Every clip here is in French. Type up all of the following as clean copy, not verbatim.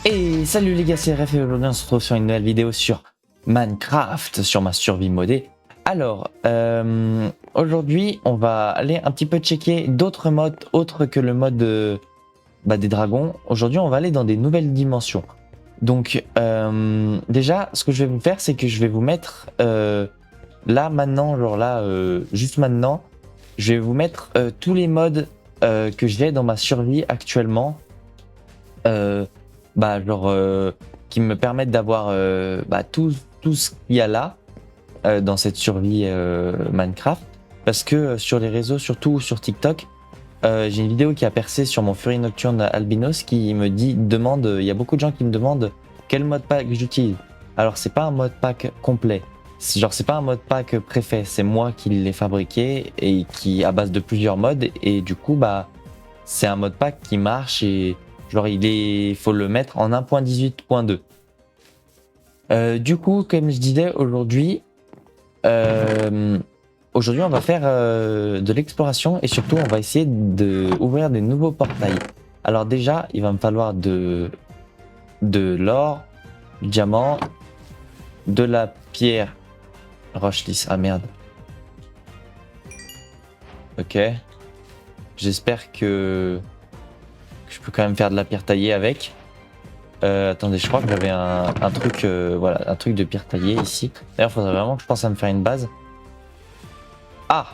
Et salut les gars, c'est RF et aujourd'hui on se retrouve sur une nouvelle vidéo sur Minecraft, sur ma survie modée. Alors, aujourd'hui on va aller un petit peu checker d'autres modes autres que le mode des dragons. Aujourd'hui on va aller dans des nouvelles dimensions. Donc déjà, ce que je vais vous faire, c'est que je vais vous mettre là maintenant, genre là, juste maintenant, je vais vous mettre tous les modes que j'ai dans ma survie actuellement. Qui me permettent d'avoir tout ce qu'il y a là dans cette survie Minecraft. Parce que sur les réseaux, surtout sur TikTok, j'ai une vidéo qui a percé sur mon Furie Nocturne Albinos qui me demande, il y a beaucoup de gens qui me demandent quel mode pack j'utilise. Alors c'est pas un mode pack complet, c'est pas un mode pack préfet, c'est moi qui l'ai fabriqué et qui à base de plusieurs modes et du coup c'est un mode pack qui marche et genre faut le mettre en 1.18.2. Du coup, comme je disais, aujourd'hui on va faire de l'exploration et surtout on va essayer d'ouvrir des nouveaux portails. Alors déjà, il va me falloir de l'or, du diamant, de la pierre roche lisse. Ah merde. Ok. J'espère que je peux quand même faire de la pierre taillée avec. Attendez, je crois que j'avais un truc, voilà, un truc de pierre taillée ici. D'ailleurs, il faudrait vraiment que je pense à me faire une base. Ah!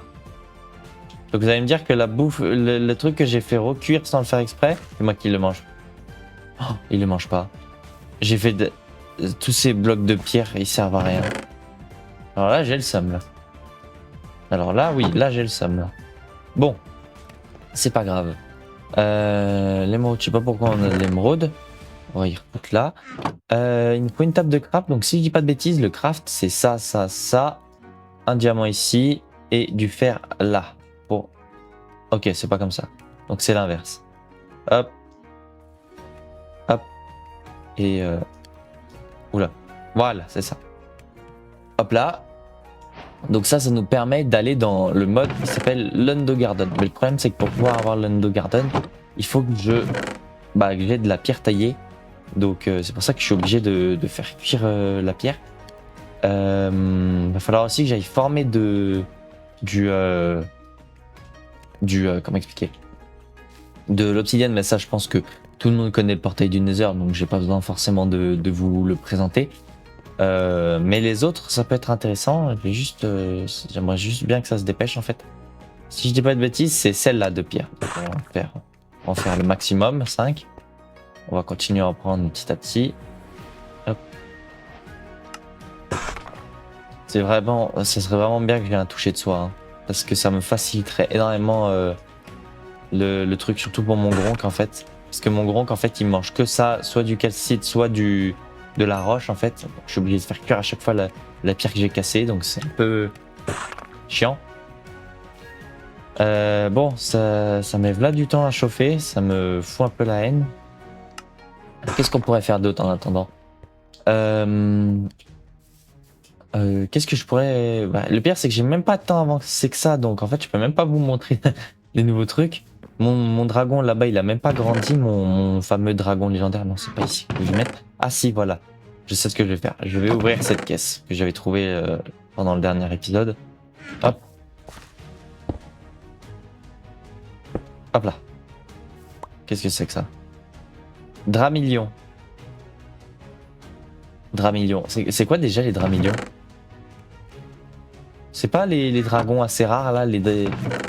Donc vous allez me dire que la bouffe, le truc que j'ai fait recuire sans le faire exprès, c'est moi qui le mange. Oh, il le mange pas. J'ai fait tous ces blocs de pierre, ils servent à rien. Alors là, j'ai le seum là. Alors là, oui, là j'ai le seum là. Bon, c'est pas grave. L'émeraude, je sais pas pourquoi on a de l'émeraude. On va y remettre là. Il me faut une table de craft. Donc si je dis pas de bêtises, le craft c'est ça, ça, ça. Un diamant ici et du fer là. Bon. Ok, c'est pas comme ça. Donc c'est l'inverse. Hop. Hop. Et oula. Voilà, c'est ça. Hop là. Donc ça nous permet d'aller dans le mode qui s'appelle l'Undergarden. Mais le problème c'est que pour pouvoir avoir l'Undergarden, il faut que j'ai de la pierre taillée. Donc c'est pour ça que je suis obligé de faire cuire la pierre. Va falloir aussi que j'aille former comment expliquer, de l'obsidienne, mais ça je pense que tout le monde connaît le portail du Nether, donc j'ai pas besoin forcément de vous le présenter. Mais les autres, ça peut être intéressant. J'aimerais juste bien que ça se dépêche en fait. Si je dis pas de bêtises, c'est celle-là de pierre. Donc on va faire le maximum, 5. On va continuer à en prendre petit à petit. Hop. Ça serait vraiment bien que j'ai un toucher de soie, hein, parce que ça me faciliterait énormément le truc, surtout pour mon gronk en fait. Parce que mon gronk en fait, il mange que ça, soit du calcite, soit de la roche en fait. Je suis obligé de faire cuire à chaque fois la pierre que j'ai cassée, donc c'est un peu chiant. Bon, ça met là du temps à chauffer, ça me fout un peu la haine. Qu'est-ce qu'on pourrait faire d'autre en attendant? Qu'est-ce que je pourrais... le pire c'est que j'ai même pas de temps avant que c'est que ça, donc en fait je peux même pas vous montrer les nouveaux trucs. Mon dragon là-bas il a même pas grandi, mon fameux dragon légendaire. Non, c'est pas ici que je vais mettre. Ah si, voilà, je sais ce que je vais faire. Je vais ouvrir cette caisse que j'avais trouvée pendant le dernier épisode. Hop. Hop là. Qu'est-ce que c'est que ça? Dramillion. Dramillion. C'est quoi déjà les Dramillions? C'est pas les dragons assez rares là, les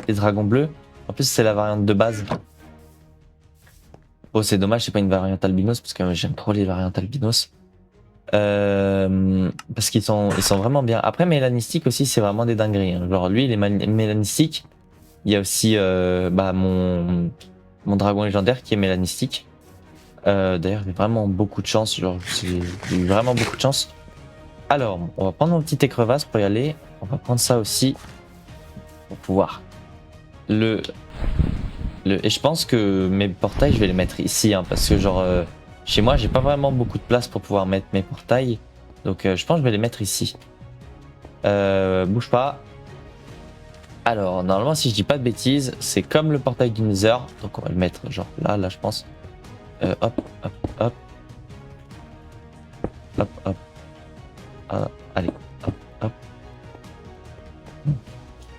dragons bleus? En plus c'est la variante de base. Oh c'est dommage, c'est pas une variante albinos parce que j'aime trop les variantes albinos. Parce qu'ils sont vraiment bien. Après mélanistique aussi c'est vraiment des dingueries, hein. Genre lui il est mélanistique. Il y a aussi mon dragon légendaire qui est mélanistique. D'ailleurs j'ai vraiment beaucoup de chance, genre j'ai eu vraiment beaucoup de chance. Alors on va prendre une petite écrevasse pour y aller. On va prendre ça aussi pour pouvoir et je pense que mes portails je vais les mettre ici, hein, parce que genre chez moi j'ai pas vraiment beaucoup de place pour pouvoir mettre mes portails, donc je pense que je vais les mettre ici. Bouge pas. Alors normalement si je dis pas de bêtises c'est comme le portail du Nether, donc on va le mettre genre là je pense. Hop hop hop hop, hop. Allez, hop, hop.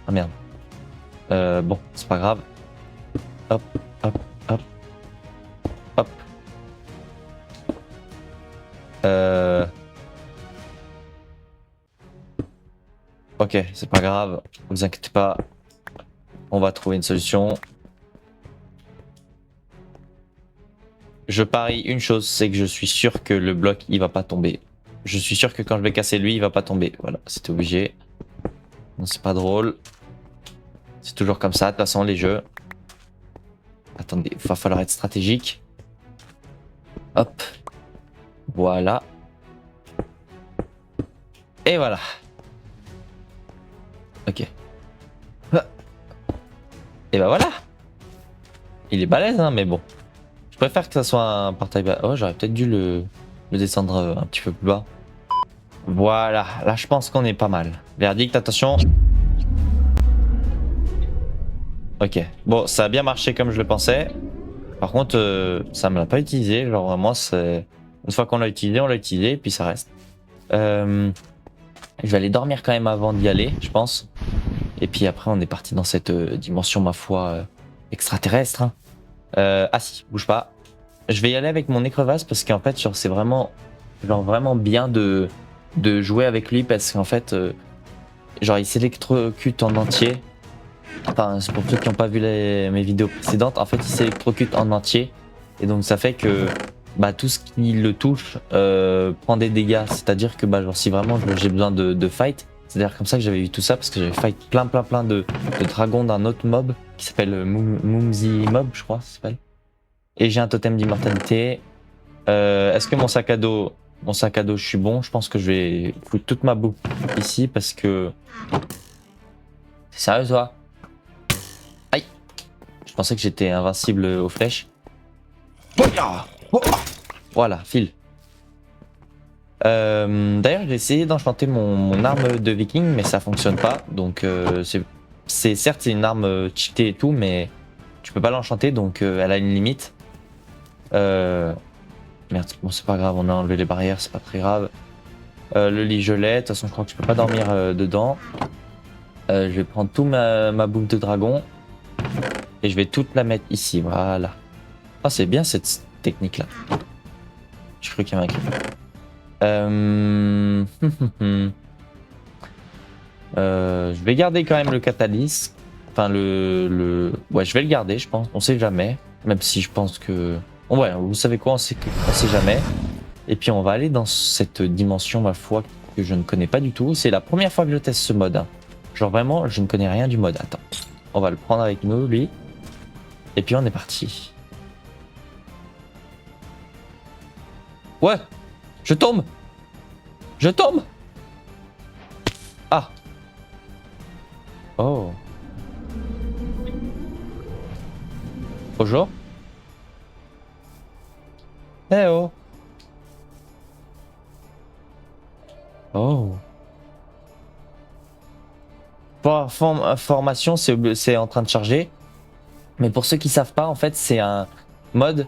Ah merde. Bon, c'est pas grave. Hop, hop, hop. Hop. Ok, c'est pas grave. Vous inquiétez pas. On va trouver une solution. Je parie une chose, c'est que je suis sûr que le bloc il va pas tomber. Je suis sûr que quand je vais casser lui, il va pas tomber. Voilà, c'était obligé. Non, c'est pas drôle. C'est toujours comme ça, de toute façon, les jeux. Attendez, il va falloir être stratégique. Hop. Voilà. Et voilà. Ok. Et bah voilà. Il est balèze, hein, mais bon. Je préfère que ça soit un partage. Oh, j'aurais peut-être dû le descendre un petit peu plus bas. Voilà, là je pense qu'on est pas mal. Verdict, attention. Ok, bon, ça a bien marché comme je le pensais. Par contre, ça me l'a pas utilisé. Genre vraiment, c'est une fois qu'on l'a utilisé, on l'a utilisé et puis ça reste. Je vais aller dormir quand même avant d'y aller, je pense. Et puis après, on est parti dans cette dimension, ma foi, extraterrestre. Hein. Ah si, bouge pas. Je vais y aller avec mon écrevisse parce qu'en fait, genre, c'est vraiment, genre, vraiment bien de jouer avec lui parce qu'en fait, genre, il s'électrocute en entier. Enfin, c'est pour ceux qui n'ont pas vu mes vidéos précédentes, en fait, il s'électrocute en entier. Et donc, ça fait que bah, tout ce qui le touche prend des dégâts. C'est-à-dire que bah, genre, si vraiment j'ai besoin de fight, c'est-à-dire comme ça que j'avais vu tout ça parce que j'avais fight plein de dragons d'un autre mob qui s'appelle Mumsy Mob, je crois, ça s'appelle. Et j'ai un totem d'immortalité. Est-ce que mon sac à dos, je suis bon? Je pense que je vais foutre toute ma boue ici parce que. C'est sérieux, toi? Aïe! Je pensais que j'étais invincible aux flèches. Voilà, file. D'ailleurs, j'ai essayé d'enchanter mon arme de viking, mais ça fonctionne pas. Donc, c'est certes c'est une arme cheatée et tout, mais tu peux pas l'enchanter, donc elle a une limite. Merde, bon c'est pas grave, on a enlevé les barrières, c'est pas très grave. Le lit je l'ai, de toute façon je crois que je peux pas dormir dedans. Je vais prendre tout ma bouffe de dragon et je vais toute la mettre ici, voilà. Ah c'est bien cette technique là. Je crois qu'il y a un truc. Je vais garder quand même le catalyse. Enfin ouais je vais le garder je pense, on sait jamais. Même si je pense que... Bon, ouais, vous savez quoi, on sait jamais. Et puis on va aller dans cette dimension, ma foi, que je ne connais pas du tout. C'est la première fois que je teste ce mode. Hein. Genre vraiment, je ne connais rien du mode. Attends, on va le prendre avec nous, lui. Et puis on est parti. Ouais, je tombe. Je tombe. Ah. Oh. Bonjour. Eh oh. Oh. Formation, c'est en train de charger. Mais pour ceux qui savent pas, en fait, c'est un mode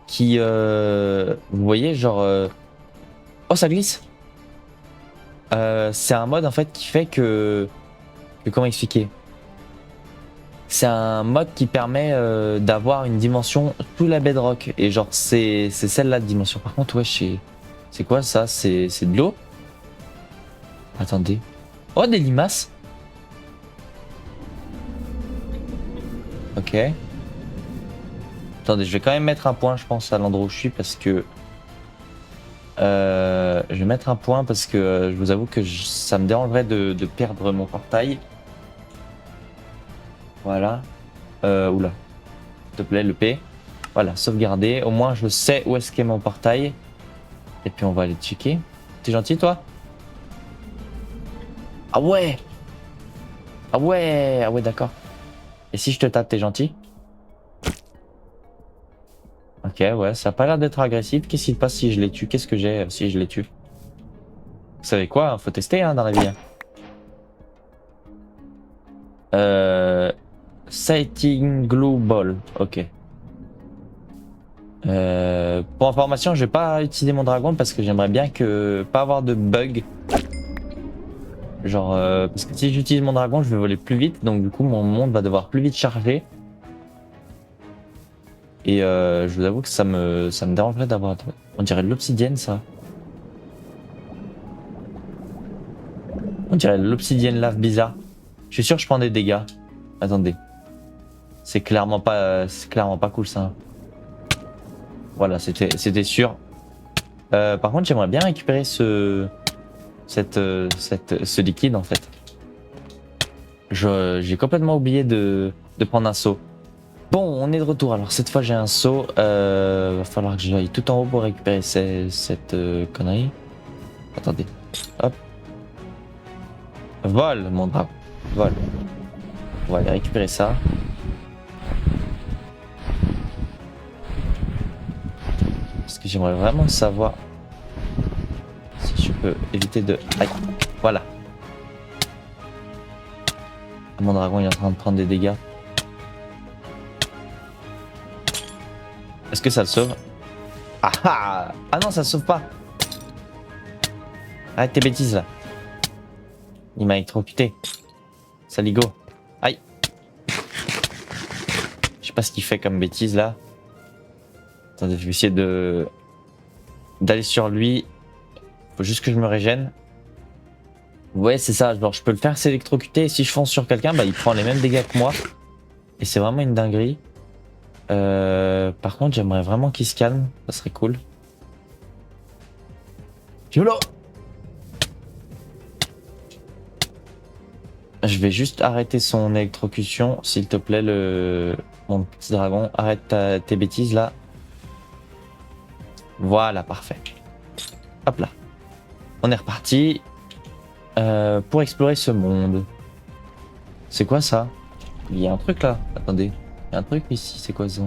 qui, vous voyez, genre, oh ça glisse. C'est un mode en fait qui fait comment expliquer? C'est un mode qui permet d'avoir une dimension sous la bedrock et genre c'est celle-là de dimension. Par contre, ouais, c'est quoi ça? C'est de l'eau? Attendez. Oh, des limaces. Ok. Attendez, je vais quand même mettre un point, je pense, à l'endroit où je suis parce que je vais mettre un point parce que je vous avoue que ça me dérangerait de perdre mon portail. Voilà. Oula. S'il te plaît, le P. Voilà, sauvegarder. Au moins, je sais où est-ce qu'est mon portail. Et puis, on va aller checker. T'es gentil, toi? Ah ouais! Ah ouais! Ah ouais, d'accord. Et si je te tape, t'es gentil? Ok, ouais, ça a pas l'air d'être agressif. Qu'est-ce qui se passe si je les tue? Qu'est-ce que j'ai si je les tue? Vous savez quoi? Faut tester hein, dans la vie. Sighting Glue Ball. Ok. Pour information, je vais pas utiliser mon dragon parce que j'aimerais bien que pas avoir de bug. Genre, parce que si j'utilise mon dragon, je vais voler plus vite, donc du coup mon monde va devoir plus vite charger. Et je vous avoue que ça me dérangerait d'avoir... On dirait de l'obsidienne ça. On dirait de l'obsidienne lave bizarre. Je suis sûr que je prends des dégâts. Attendez. C'est clairement pas cool ça. Voilà, c'était sûr. Par contre, j'aimerais bien récupérer ce liquide en fait. J'ai complètement oublié de prendre un seau. Bon, on est de retour. Alors cette fois, j'ai un seau. Va falloir que j'aille tout en haut pour récupérer cette connerie. Attendez. Hop. Vol, mon drapeau. Vol. On va aller récupérer ça. Parce que j'aimerais vraiment savoir si je peux éviter de... Aïe. Voilà. Mon dragon il est en train de prendre des dégâts. Est-ce que ça le sauve? Ah ah! Ah non, ça le sauve pas. Arrête tes bêtises là. Il m'a électrocuté. Saligo. Aïe. Je sais pas ce qu'il fait comme bêtise là. Attendez, je vais essayer d'aller sur lui. Faut juste que je me régène. Ouais, c'est ça. Genre, je peux le faire s'électrocuter. Et si je fonce sur quelqu'un, bah, il prend les mêmes dégâts que moi. Et c'est vraiment une dinguerie. Par contre, j'aimerais vraiment qu'il se calme. Ça serait cool. YOLO! Je vais juste arrêter son électrocution, s'il te plaît, mon petit dragon. Arrête tes bêtises là. Voilà, parfait. Hop là. On est reparti pour explorer ce monde. C'est quoi ça? Il y a un truc là. Attendez. Il y a un truc ici. C'est quoi ça?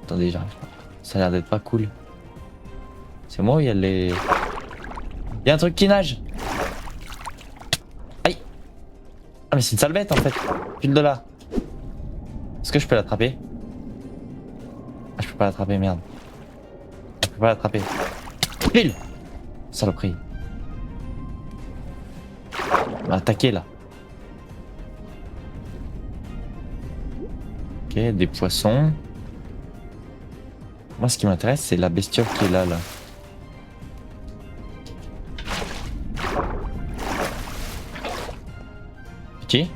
Attendez, j'arrive pas. Ça a l'air d'être pas cool. C'est moi où il y a les... Il y a un truc qui nage. Aïe. Ah mais c'est une sale bête en fait. File de là. Est-ce que je peux l'attraper? Ah je peux pas l'attraper, merde. Je peux pas l'attraper. File. Saloperie. Il m'a attaqué là. Ok, des poissons. Moi ce qui m'intéresse c'est la bestiole qui est là. Petit.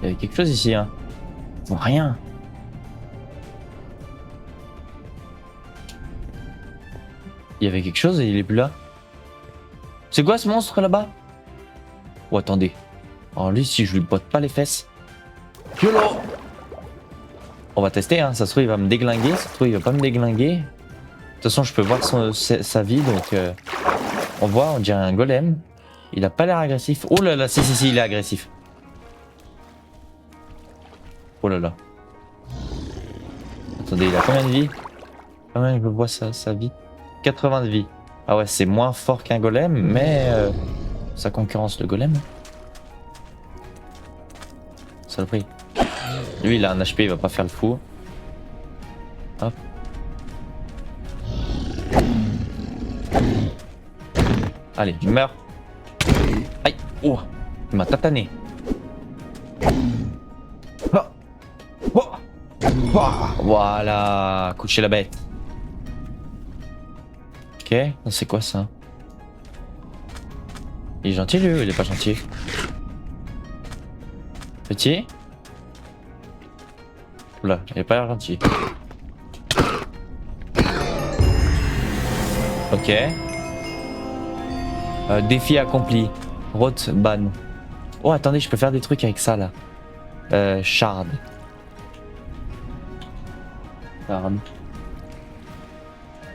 Il y avait quelque chose ici hein. Bon, rien. Il y avait quelque chose et il est plus là. C'est quoi ce monstre là-bas? Oh attendez. Alors lui si je lui botte pas les fesses. YOLO! On va tester hein, ça se trouve il va me déglinguer, ça se trouve il va pas me déglinguer. De toute façon je peux voir sa vie donc on voit, on dirait un golem. Il a pas l'air agressif. Oh là là, si il est agressif. Oh là là. Attendez, il a combien de vie? Combien je vois sa vie? 80 de vie. Ah ouais, c'est moins fort qu'un golem, mais ça concurrence le golem. Saloperie. Lui, il a un HP, il va pas faire le fou. Hop. Allez, meurs. Aïe. Oh, il m'a tatané. Voilà, coucher la bête. Ok, c'est quoi ça? Il est gentil lui ou il est pas gentil? Petit? Oula, il est pas l'air gentil. Ok. Défi accompli. Roth ban. Oh attendez, je peux faire des trucs avec ça là. Shard. Shard.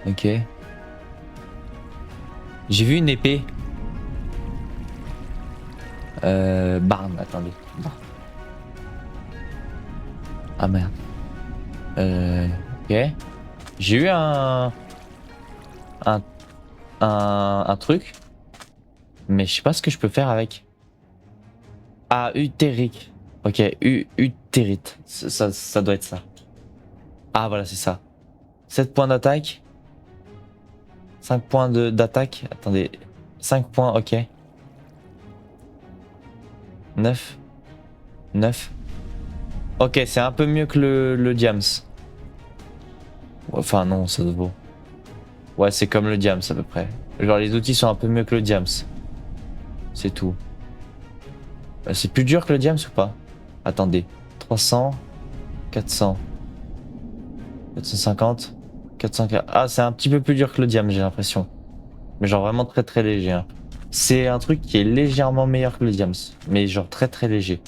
Ok. J'ai vu une épée. Barn, attendez. Ah merde. Ok. J'ai eu un truc. Mais je sais pas ce que je peux faire avec. Ah, utérique. Ok, utérite. Ça doit être ça. Ah voilà, c'est ça. 7 points d'attaque. 5 points d'attaque. Attendez. 5 points, ok. 9. 9. Ok, c'est un peu mieux que le Diams. Enfin non, ça se vaut. Ouais, c'est comme le Diams à peu près. Genre les outils sont un peu mieux que le Diams. C'est tout. C'est plus dur que le Diams ou pas? Attendez. 300. 400. 450. 400. Ah, c'est un petit peu plus dur que le Diams, j'ai l'impression. Mais genre vraiment très très léger. Hein. C'est un truc qui est légèrement meilleur que le Diams. Mais genre très très léger.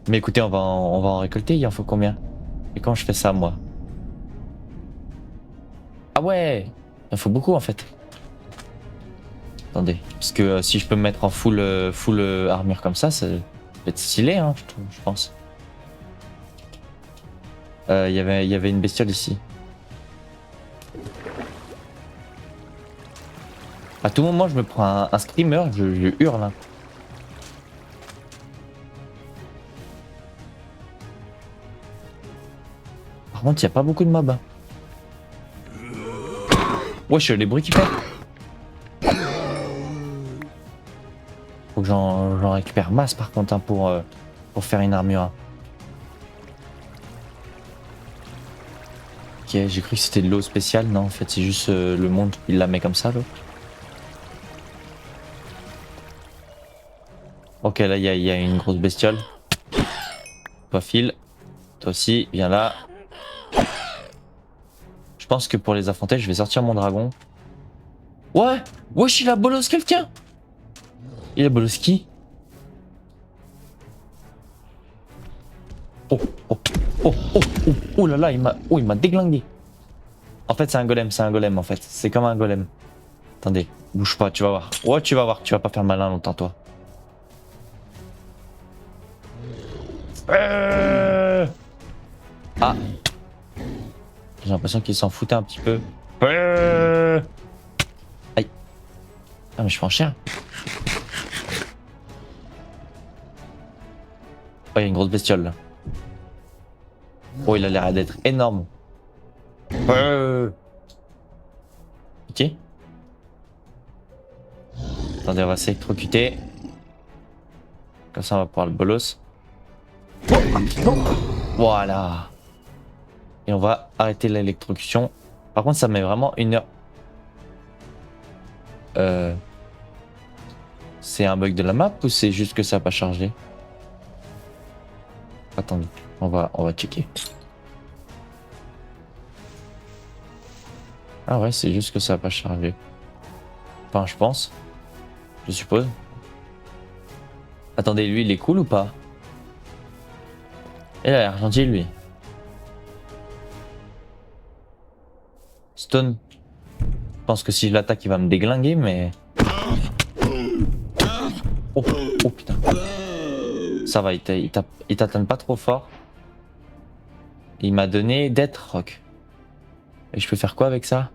Mais écoutez, on va en récolter. Il en faut combien? Et quand je fais ça, moi? Ah ouais! Il en faut beaucoup en fait. Attendez. Parce que si je peux me mettre en full armure comme ça peut être stylé, hein, je pense. Il y avait une bestiole ici. À tout moment, je me prends un screamer, je hurle. Hein. Par contre, il n'y a pas beaucoup de mobs. Hein. Wesh, les bruits qu'il fait. Faut que j'en récupère masse par contre hein, pour faire une armure. Hein. Ok, j'ai cru que c'était de l'eau spéciale. Non, en fait, c'est juste le monde qui la met comme ça, l'eau. Ok, là, il y a une grosse bestiole. Toi, file. Toi aussi, viens là. Je pense que pour les affronter, je vais sortir mon dragon. Ouais! Wesh, il a bolos quelqu'un! Il a bolos qui? Oh, oh, oh, oh, oh, oh là là, il m'a déglingué. En fait, c'est un golem en fait. C'est comme un golem. Attendez, bouge pas, tu vas voir. Ouais, tu vas voir, tu vas pas faire malin longtemps, toi. Ah! J'ai l'impression qu'il s'en foutait un petit peu. Aïe. Ah, mais je suis en chien. Oh, il y a une grosse bestiole là. Oh, il a l'air d'être énorme. Ok. Attendez, on va s'électrocuter. Comme ça, on va pouvoir le bolos. Voilà. Et on va arrêter l'électrocution. Par contre, ça met vraiment 1 heure. C'est un bug de la map ou c'est juste que ça n'a pas chargé? Attendez, on va checker. Ah ouais, c'est juste que ça n'a pas chargé. Enfin, je pense. Je suppose. Attendez, lui, il est cool ou pas? Il a l'air gentil, lui. Stone. Je pense que si je l'attaque, il va me déglinguer, mais... Oh, oh putain. Ça va, il t'atteint pas trop fort. Il m'a donné Death Rock. Et je peux faire quoi avec ça?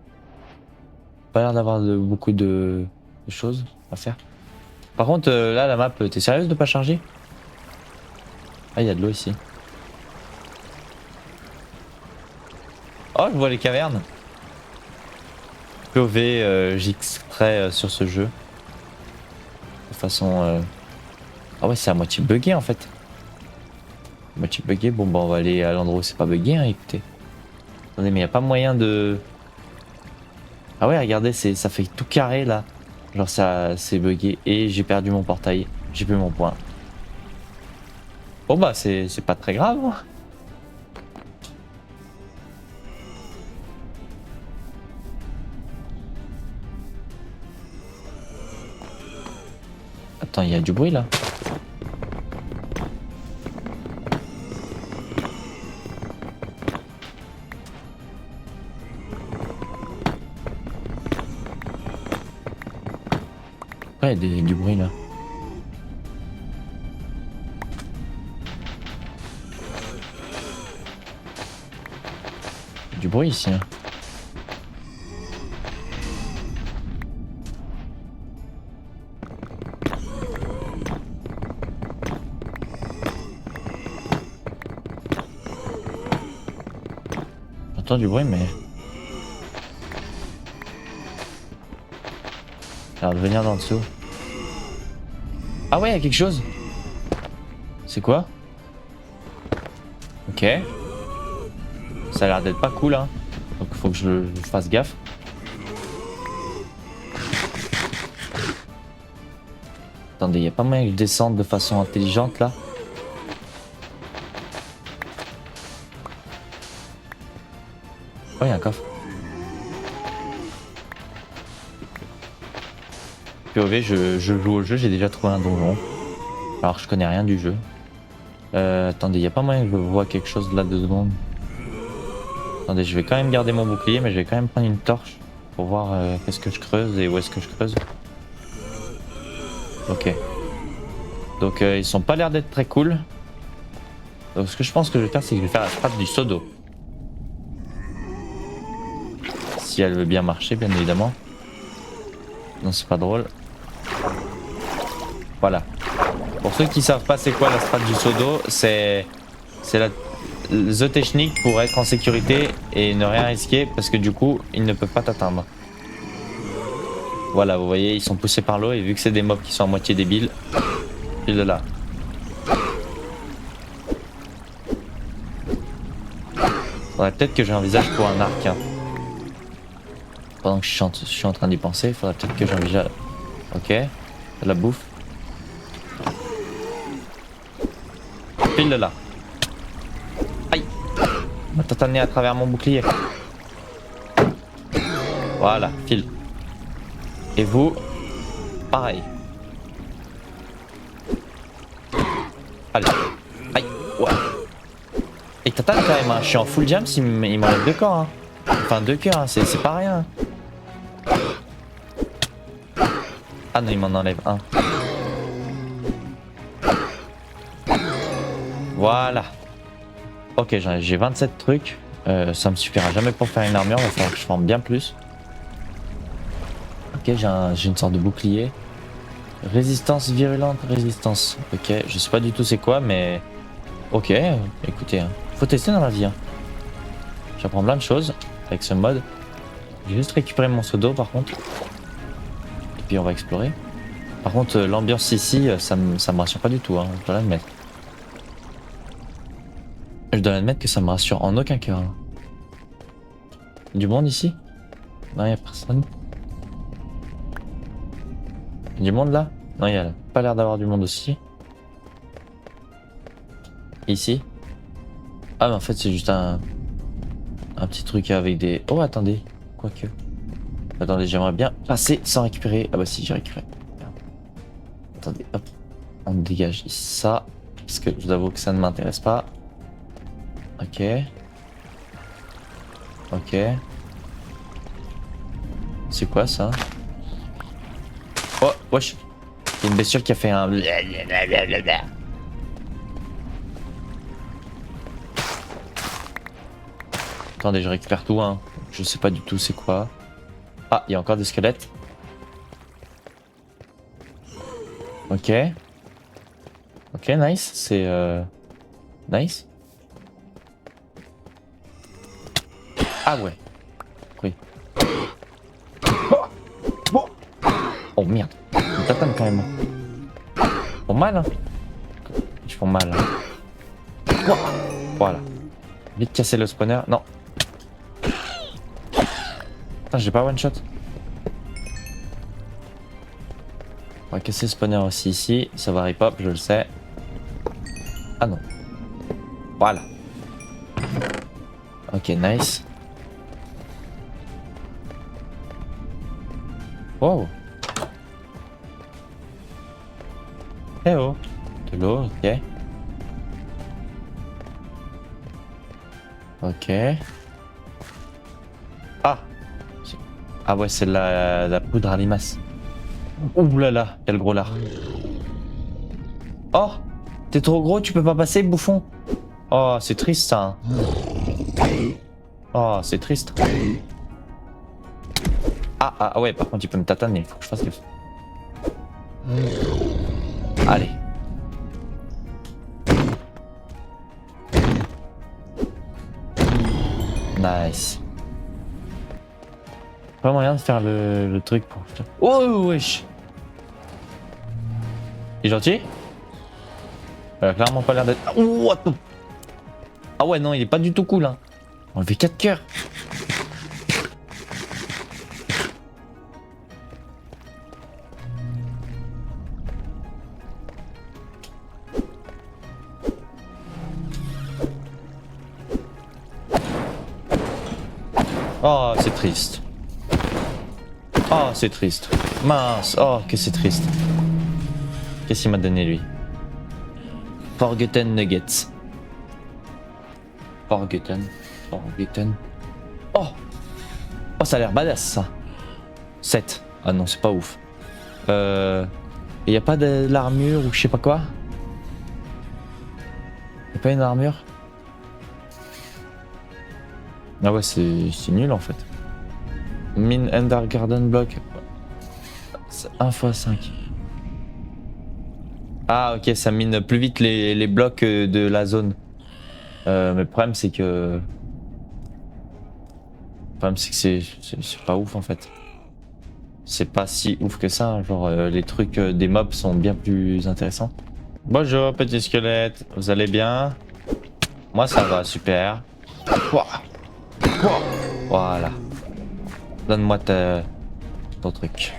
Pas l'air d'avoir beaucoup de choses à faire. Par contre, là, la map, t'es sérieuse de pas charger? Ah, il y a de l'eau ici. Oh, je vois les cavernes. POV, j'extrais sur ce jeu. De façon... Ah ouais, c'est à moitié bugué en fait. Moitié bugué, bon bah on va aller à l'endroit où c'est pas bugué, hein, écoutez. Attendez, mais y a pas moyen de... Ah ouais, regardez, ça fait tout carré là. Genre ça, c'est bugué et j'ai perdu mon portail. J'ai plus mon point. Bon bah c'est pas très grave. Hein. Attends, il y a du bruit là. Ouais, il y a du bruit là. Du bruit ici. Hein. J'entends du bruit, mais... Ça a l'air de venir d'en dessous. Ah ouais, il y a quelque chose. C'est quoi? Ok. Ça a l'air d'être pas cool, hein. Donc faut que je fasse gaffe. Attendez, y a pas moyen que je descende de façon intelligente là? Oh, y a un coffre. POV, je joue au jeu, j'ai déjà trouvé un donjon. Alors je connais rien du jeu. Attendez, y a pas moyen que je vois quelque chose là 2 secondes. Attendez, je vais quand même garder mon bouclier, mais je vais quand même prendre une torche pour voir qu'est-ce que je creuse et où est-ce que je creuse. Ok. Donc ils sont pas l'air d'être très cool. Donc ce que je pense que je vais faire, c'est que je vais faire la strat du seau d'eau. Si elle veut bien marcher, bien évidemment. Non, c'est pas drôle. Voilà. Pour ceux qui savent pas c'est quoi la strat du seau d'eau, c'est the technique pour être en sécurité et ne rien risquer parce que du coup ils ne peuvent pas t'atteindre. Voilà, vous voyez, ils sont poussés par l'eau et vu que c'est des mobs qui sont à moitié débiles, pile de là. Faudrait peut-être que j'envisage pour un arc. Hein. Pendant que je suis en train d'y penser, faudrait peut-être que j'envisage. Ok, de la bouffe. Pile de là. Aïe! On m'a tatané à travers mon bouclier. Voilà, file. Et vous, pareil. Allez. Aïe. Ouais. Et tatane quand même, hein. Je suis en full jam, il m'enlève 2 corps. Hein. Enfin 2 cœurs, hein. C'est pas rien. Ah non, il m'en enlève un. Voilà. Ok, j'ai 27 trucs. Ça me suffira jamais pour faire une armure, il va falloir que je forme bien plus. Ok, j'ai une sorte de bouclier. Résistance virulente, résistance. Ok, je sais pas du tout c'est quoi, mais... Ok, écoutez, hein. Faut tester dans la vie. Hein. J'apprends plein de choses avec ce mode. J'ai juste récupéré mon seau d'eau par contre. Et puis on va explorer. Par contre, l'ambiance ici, ça me rassure pas du tout, hein, je dois l'admettre. Je dois admettre que ça me rassure en aucun cas. Hein. Du monde ici? Non, y a personne. Du monde là? Non, y a pas l'air d'avoir du monde aussi. Ici? Ah, mais en fait, c'est juste un petit truc avec des... Oh, attendez. Quoique. Attendez, j'aimerais bien passer sans récupérer. Ah bah si, j'ai récupéré. Merde. Attendez, hop. On dégage ça. Parce que je vous avoue que ça ne m'intéresse pas. Ok. Ok. C'est quoi ça? Oh, wesh. Il y a une bestiole qui a fait un... Attendez, je récupère tout, hein. Je sais pas du tout c'est quoi. Ah, il y a encore des squelettes. Ok. Ok, nice. C'est... Nice. Ah ouais. Oui. Oh merde. Il tatane quand même. Ils font mal, hein. Ils font mal. Hein. Voilà. Vite casser le spawner. Non. Putain, j'ai pas one shot. On va casser le spawner aussi ici. Ça va rip up, je le sais. Ah non. Voilà. Ok, nice. Wow. Eh oh. De l'eau, ok. Ok. Ah. Ah ouais, c'est la poudre à limace. Ouh là là, quel gros lard. Oh, t'es trop gros, tu peux pas passer, bouffon. Oh, c'est triste ça. Oh, c'est triste. Ah ouais, par contre, il peut me tataner, il faut que je fasse gaffe. Allez. Nice. Pas moyen de faire le truc pour... Oh wesh. Il est gentil? Clairement pas l'air d'être... Oh, attends. Ah ouais non il est pas du tout cool hein. On lui fait 4 cœurs. Oh c'est triste. Oh c'est triste. Mince. Oh que c'est triste. Qu'est-ce qu'il m'a donné lui? Forgotten Nuggets. Forgotten. Oh. Oh ça a l'air badass ça. 7. Ah non c'est pas ouf. Y a pas de l'armure ou je sais pas quoi? Y a pas une armure? Ah ouais c'est nul en fait. Mine Undergarden Block. 1 x 5. Ah ok ça mine plus vite les blocs de la zone. Mais le problème c'est que... c'est pas ouf en fait. C'est pas si ouf que ça, genre les trucs des mobs sont bien plus intéressants. Bonjour petit squelette, vous allez bien? Moi ça va, super. Voilà. Donne-moi ton truc.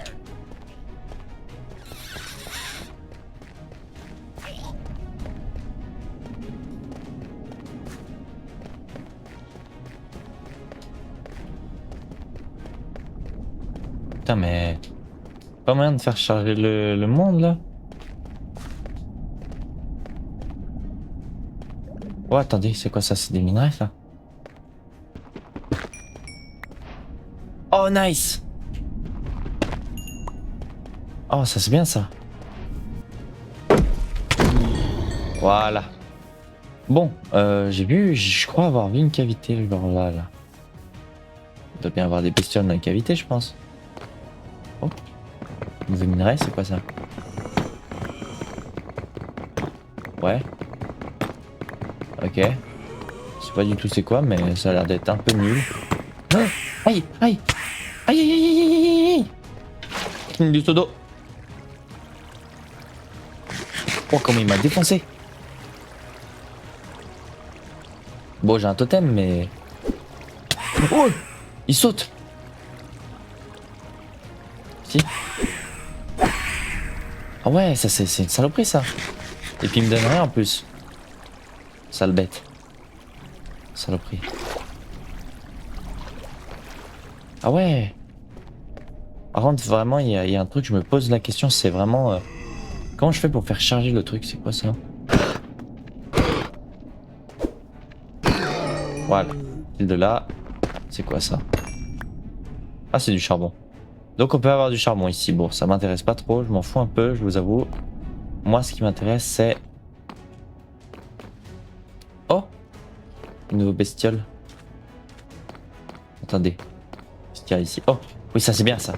Putain mais... Pas moyen de faire charger le monde là? Oh attendez, c'est quoi ça? C'est des minerais ça? Oh nice! Oh ça c'est bien ça. Voilà. Bon, j'ai vu, je crois avoir vu une cavité genre là. Il doit bien avoir des bestioles dans la cavité je pense. Oh. Nouveau minerai, c'est quoi ça? Ouais. Ok. Je sais pas du tout c'est quoi, mais ça a l'air d'être un peu nul. Ah aïe aïe aïe aïe aïe aïe aïe. King du Todo. Oh comment il m'a défoncé. Bon j'ai un totem mais... Oh il saute. Si. Ah ouais ça c'est une saloperie ça. Et puis il me donne rien en plus. Sale bête. Saloperie. Ah ouais. Par contre vraiment il y a un truc, je me pose la question, c'est vraiment... comment je fais pour faire charger le truc? C'est quoi ça? Voilà. Fil de là. C'est quoi ça? Ah c'est du charbon. Donc on peut avoir du charbon ici. Bon ça m'intéresse pas trop, je m'en fous un peu, je vous avoue. Moi ce qui m'intéresse c'est... Oh! Une nouvelle bestiole. Attendez. Qu'est-ce qu'il y a ici? Oh! Oui ça c'est bien ça.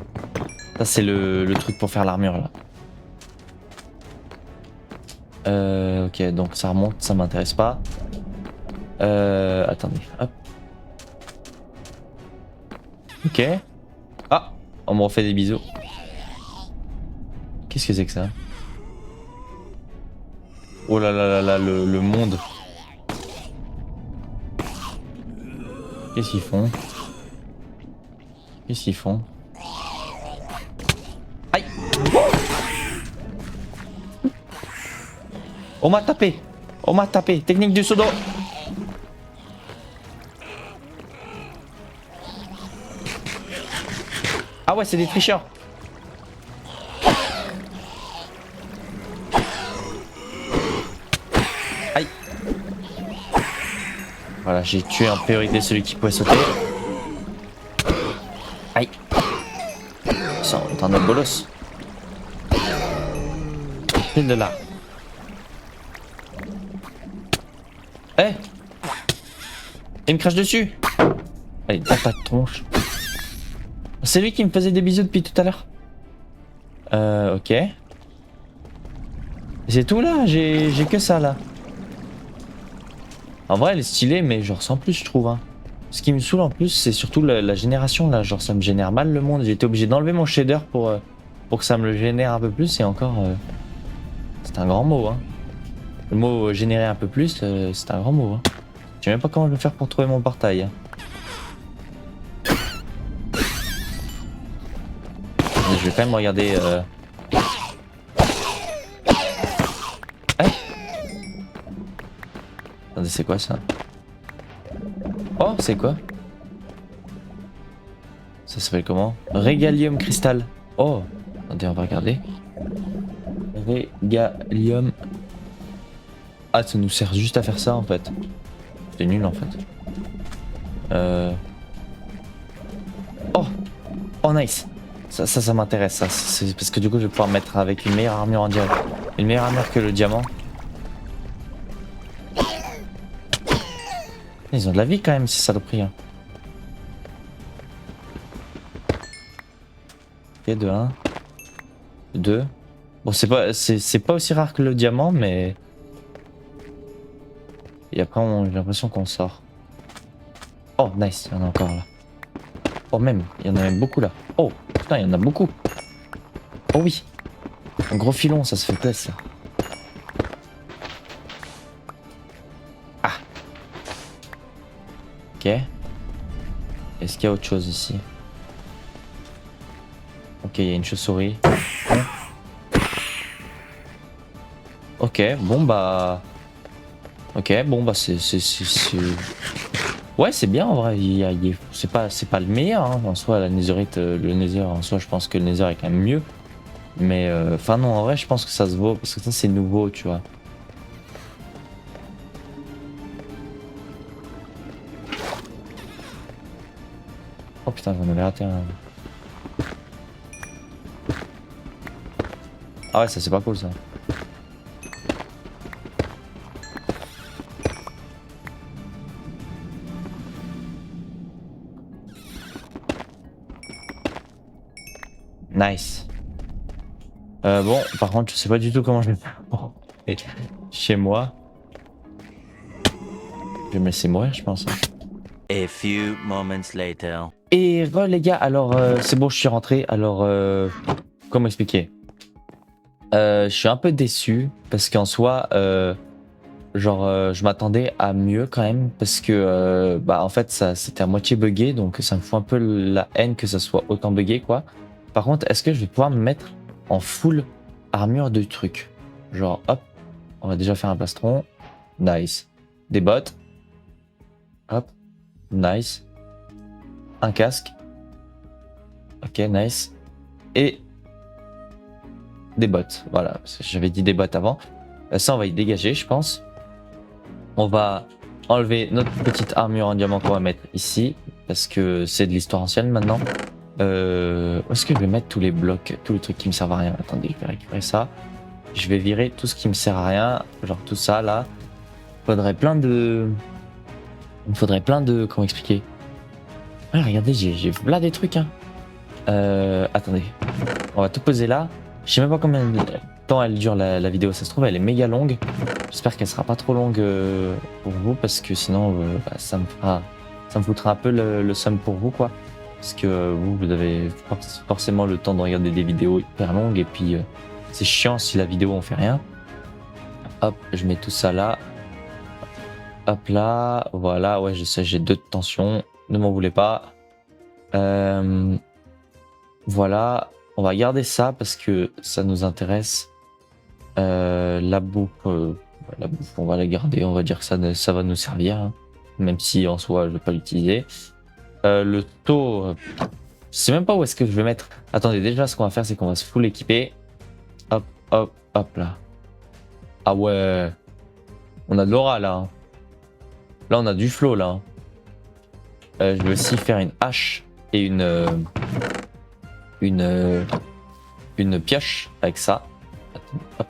Ça c'est le truc pour faire l'armure là. Ok donc ça remonte, ça m'intéresse pas. Attendez, hop. Ok. Ah! On me refait des bisous. Qu'est-ce que c'est que ça? Oh là là là là, le monde. Qu'est-ce qu'ils font? Qu'est-ce qu'ils font? Aïe! On m'a tapé! On m'a tapé! Technique du pseudo! Ah ouais, c'est des tricheurs! Aïe! Voilà, j'ai tué en priorité celui qui pouvait sauter. Aïe! Ça, t'en as bolos. File de là. Eh! Il me crache dessus! Allez, dans ta tronche. C'est lui qui me faisait des bisous depuis tout à l'heure. Ok. C'est tout là, j'ai que ça là. En vrai elle est stylée mais genre sans plus je trouve hein. Ce qui me saoule en plus, c'est surtout la génération là. Genre, ça me génère mal le monde. J'ai été obligé d'enlever mon shader pour que ça me le génère un peu plus. Et encore, c'est un grand mot. Hein. Le mot générer un peu plus, c'est un grand mot. Hein. Je sais même pas comment je vais faire pour trouver mon portail. Hein. Je vais quand même regarder. Attendez, c'est quoi ça? Oh, c'est quoi? Ça s'appelle comment? Régalium cristal. Oh, attendez, on va regarder. Régalium. Ah, ça nous sert juste à faire ça en fait. C'est nul en fait. Oh, oh nice. Ça m'intéresse ça. C'est parce que du coup, je vais pouvoir mettre avec une meilleure armure en direct. Une meilleure armure que le diamant. Ils ont de la vie quand même, ces saloperies. Hein. Ok, de 1. 2. Bon, c'est pas aussi rare que le diamant, mais. Et après, j'ai l'impression qu'on sort. Oh, nice, il y en a encore là. Oh, même, il y en a même beaucoup là. Oh, putain, il y en a beaucoup. Oh oui. Un gros filon, ça se fait plaisir. Ah. Ok. Est-ce qu'il y a autre chose ici? Ok, il y a une chauve-souris. Ok, bon bah... Ok, bon bah c'est... Ouais, c'est bien en vrai. C'est pas le meilleur hein. En soi. La netherite, le nether en soi, je pense que le nether est quand même mieux. Mais enfin non, en vrai, je pense que ça se vaut parce que ça c'est nouveau, tu vois. Oh putain, j'en avais raté un. Ah ouais, ça c'est pas cool ça. Nice. Bon, par contre, je sais pas du tout comment je vais faire. Bon, et chez moi. Je vais me laisser mourir, je pense. A few moments later. Et les gars, alors c'est bon, je suis rentré. Alors, comment expliquer? Je suis un peu déçu parce qu'en soi, je m'attendais à mieux quand même parce que bah en fait ça c'était à moitié buggé donc ça me fout un peu la haine que ça soit autant buggé quoi. Par contre, est-ce que je vais pouvoir me mettre en full armure de trucs? Genre hop, on va déjà faire un plastron, nice. Des bottes, hop, nice. Un casque, ok nice. Et des bottes, voilà, parce que j'avais dit des bottes avant. Ça on va y dégager je pense. On va enlever notre petite armure en diamant qu'on va mettre ici, parce que c'est de l'histoire ancienne maintenant. Où est-ce que je vais mettre tous les blocs, tous les trucs qui me servent à rien? Attendez, je vais récupérer ça. Je vais virer tout ce qui me sert à rien, genre tout ça là. Il me faudrait plein de... Comment expliquer? Ah, regardez, j'ai là des trucs. Hein. Attendez, on va tout poser là. Je sais même pas combien de temps elle dure la vidéo, ça se trouve elle est méga longue. J'espère qu'elle sera pas trop longue pour vous parce que sinon bah, ça me foutra un peu le seum pour vous quoi. Parce que vous avez forcément le temps de regarder des vidéos hyper longues et puis c'est chiant si la vidéo on fait rien. Hop, je mets tout ça là. Hop là, voilà, ouais je sais j'ai 2 de tension, ne m'en voulez pas. Voilà. On va garder ça parce que ça nous intéresse. La bouffe, on va la garder. On va dire que ça va nous servir. Hein. Même si en soi, je vais pas l'utiliser. Le taux, je sais même pas où est-ce que je vais mettre. Attendez, déjà, ce qu'on va faire, c'est qu'on va se full équiper. Hop, hop, hop là. Ah ouais. On a de l'aura là. Hein. Là, on a du flow là. Je vais aussi faire une hache et une pioche avec ça. Attends, hop,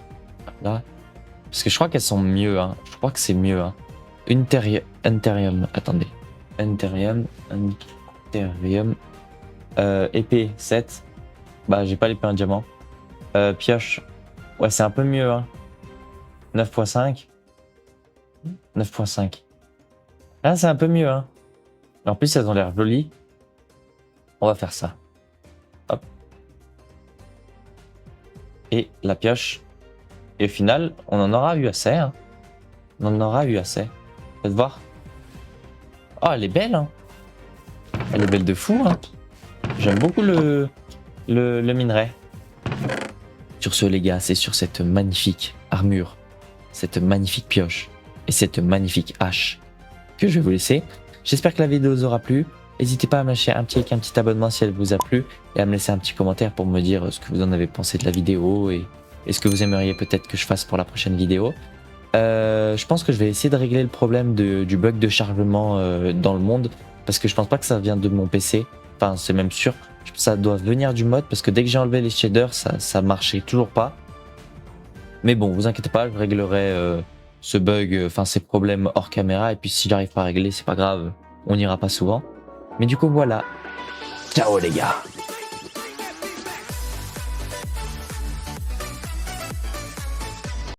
là. Parce que je crois qu'elles sont mieux. Hein. Je crois que c'est mieux. Hein. Enterium. Attendez. Enterium. Épée 7. Bah, j'ai pas l'épée en diamant. Pioche. Ouais, c'est un peu mieux. Hein. 9.5. 9.5. Là, c'est un peu mieux. Hein. En plus, elles ont l'air jolies. On va faire ça. Hop. Et la pioche. Et au final, on en aura eu assez. Hein. On en aura eu assez. Faites voir. Oh, elle est belle. Hein. Elle est belle de fou. Hein. J'aime beaucoup le minerai. Sur ce, les gars, c'est sur cette magnifique armure, cette magnifique pioche et cette magnifique hache que je vais vous laisser. J'espère que la vidéo vous aura plu. N'hésitez pas à me lâcher un petit like, un petit abonnement si elle vous a plu et à me laisser un petit commentaire pour me dire ce que vous en avez pensé de la vidéo et ce que vous aimeriez peut-être que je fasse pour la prochaine vidéo. Je pense que je vais essayer de régler le problème du bug de chargement dans le monde parce que je pense pas que ça vient de mon PC. Enfin, c'est même sûr. Ça doit venir du mode parce que dès que j'ai enlevé les shaders, ça marchait toujours pas. Mais bon, vous inquiétez pas, je réglerai ce bug, enfin ces problèmes hors caméra. Et puis si j'arrive pas à régler, c'est pas grave, on n'ira pas souvent. Mais du coup, voilà. Ciao les gars!